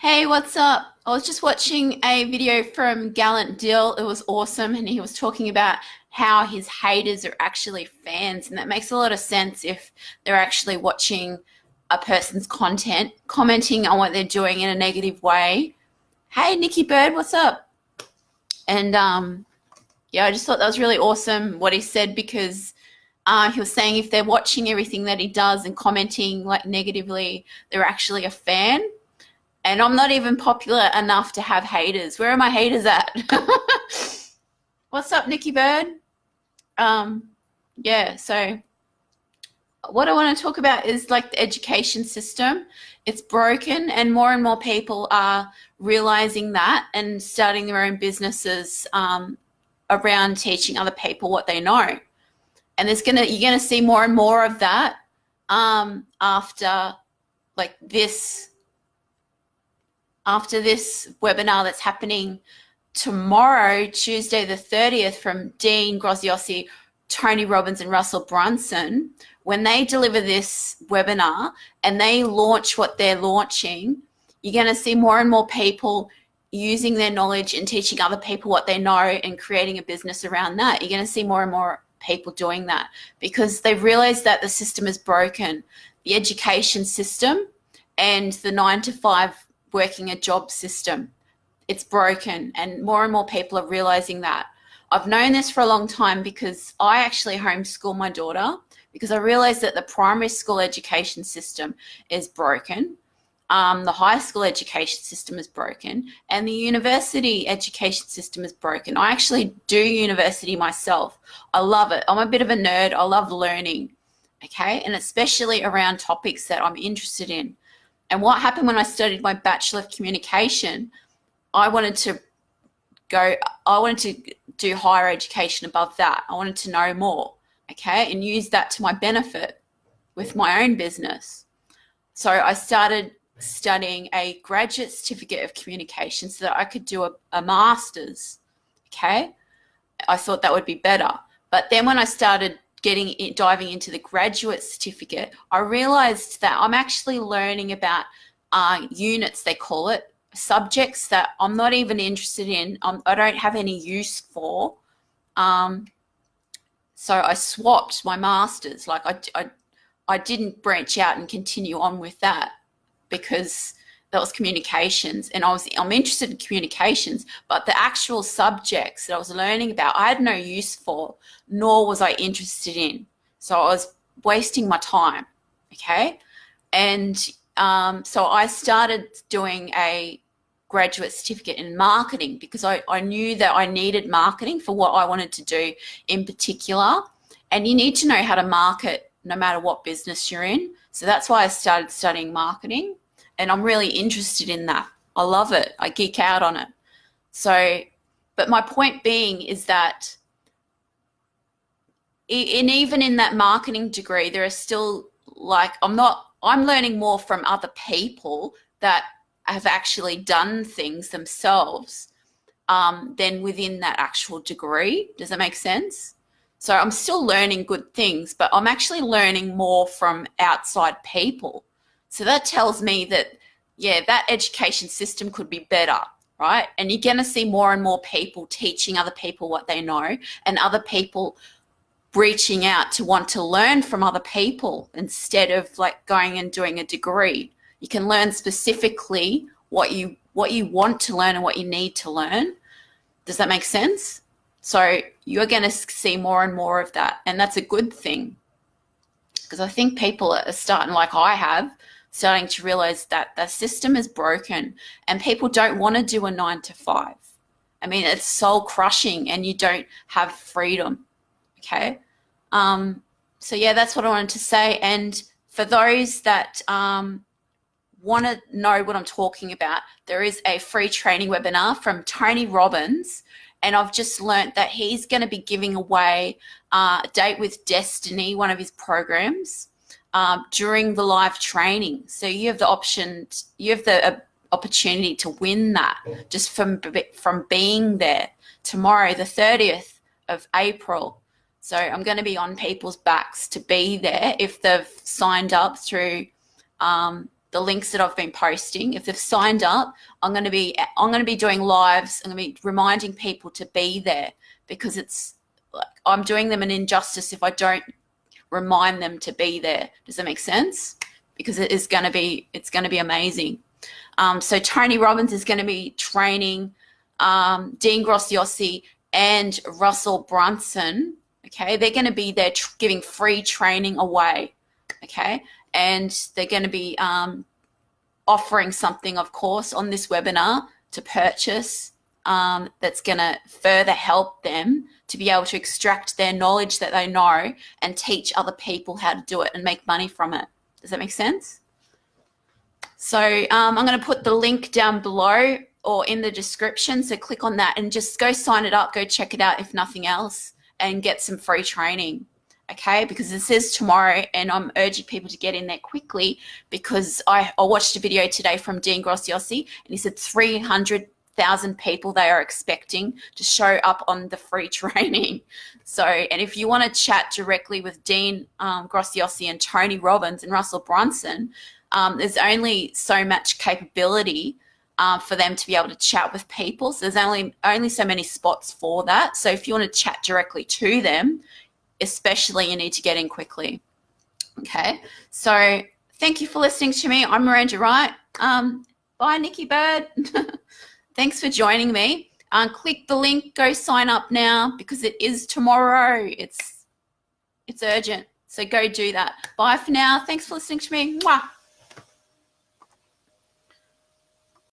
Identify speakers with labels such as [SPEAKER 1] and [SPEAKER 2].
[SPEAKER 1] Hey, what's up? I was just watching a video from Gallant Dill. It was awesome, and he was talking about how his haters are actually fans, and that makes a lot of sense if they're actually watching a person's content, commenting on what they're doing in a negative way. Hey, Nikki Bird, what's up? And yeah, I just thought that was really awesome what he said because he was saying if they're watching everything that he does and commenting like negatively, they're actually a fan. And I'm not even popular enough to have haters. Where are my haters at? What's up, Nikki Bird? Yeah, so what I want to talk about is like the education system. It's broken, and more people are realizing that and starting their own businesses around teaching other people what they know. And you're gonna see more and more of that after this webinar that's happening tomorrow, Tuesday the 30th, from Dean Graziosi, Tony Robbins, and Russell Brunson. When they deliver this webinar and they launch what they're launching, you're going to see more and more people using their knowledge and teaching other people what they know and creating a business around that. You're going to see more and more people doing that because they've realized that the system is broken. The education system and the 9-to-5 working a job system, it's broken, and more people are realizing that. I've known this for a long time because I actually homeschool my daughter because I realized that the primary school education system is broken, the high school education system is broken, and the university education system is broken. I actually do university myself. I love it. I'm a bit of a nerd. I love learning, okay, and especially around topics that I'm interested in. And what happened when I studied my Bachelor of Communication, I wanted to do higher education above that. I wanted to know more, okay, and use that to my benefit with my own business. So I started studying a graduate certificate of communication so that I could do a master's, okay? I thought that would be better. But then when I started diving into the graduate certificate, I realized that I'm actually learning about units, they call it, subjects that I'm not even interested in. I don't have any use for. So I swapped my master's. Like I didn't branch out and continue on with that because that was communications, and I'm interested in communications, but the actual subjects that I was learning about, I had no use for, nor was I interested in. So I was wasting my time, okay? And so I started doing a graduate certificate in marketing because I knew that I needed marketing for what I wanted to do in particular. And you need to know how to market no matter what business you're in. So that's why I started studying marketing. And I'm really interested in that. I love it. I geek out on it. So, but my point being is that even in that marketing degree, there are still I'm learning more from other people that have actually done things themselves than within that actual degree. Does that make sense? So I'm still learning good things, but I'm actually learning more from outside people. So that tells me that, yeah, that education system could be better, right? And you're going to see more and more people teaching other people what they know, and other people reaching out to want to learn from other people instead of like going and doing a degree. You can learn specifically what you want to learn and what you need to learn. Does that make sense? So you're going to see more and more of that, and that's a good thing because I think people are starting, like I have, starting to realize that the system is broken and people don't want to do a 9-to-5. I mean, it's soul crushing and you don't have freedom, okay? So yeah, that's what I wanted to say. And for those that want to know what I'm talking about, there is a free training webinar from Tony Robbins, and I've just learnt that he's going to be giving away a Date with Destiny, one of his programs, during the live training. So you have the opportunity to win that just from being there tomorrow, the 30th of April. So I'm going to be on people's backs to be there if they've signed up through the links that I've been posting. If they've signed up, I'm going to be doing lives. I'm going to be reminding people to be there, because it's like I'm doing them an injustice if I don't remind them to be there. Does that make sense? Because it's going to be amazing. So Tony Robbins is going to be training Dean Graziosi and Russell Brunson. Okay, they're going to be there giving free training away. Okay, and they're going to be offering something, of course, on this webinar to purchase that's going to further help them to be able to extract their knowledge that they know and teach other people how to do it and make money from it. Does that make sense? So I'm going to put the link down below or in the description. So click on that and just go sign it up, go check it out if nothing else, and get some free training. Okay, because this is tomorrow, and I'm urging people to get in there quickly, because I watched a video today from Dean Graziosi, and he said 300,000 people they are expecting to show up on the free training. So, and if you want to chat directly with Dean Graziosi and Tony Robbins and Russell Brunson, there's only so much capability for them to be able to chat with people. So there's only so many spots for that. So if you want to chat directly to them, especially, you need to get in quickly. Okay, so thank you for listening to me. I'm Miranda Wright. Bye, Nikki Bird. Thanks for joining me. Click the link, go sign up now, because it is tomorrow. It's urgent, so go do that. Bye for now. Thanks for listening to me. Mwah.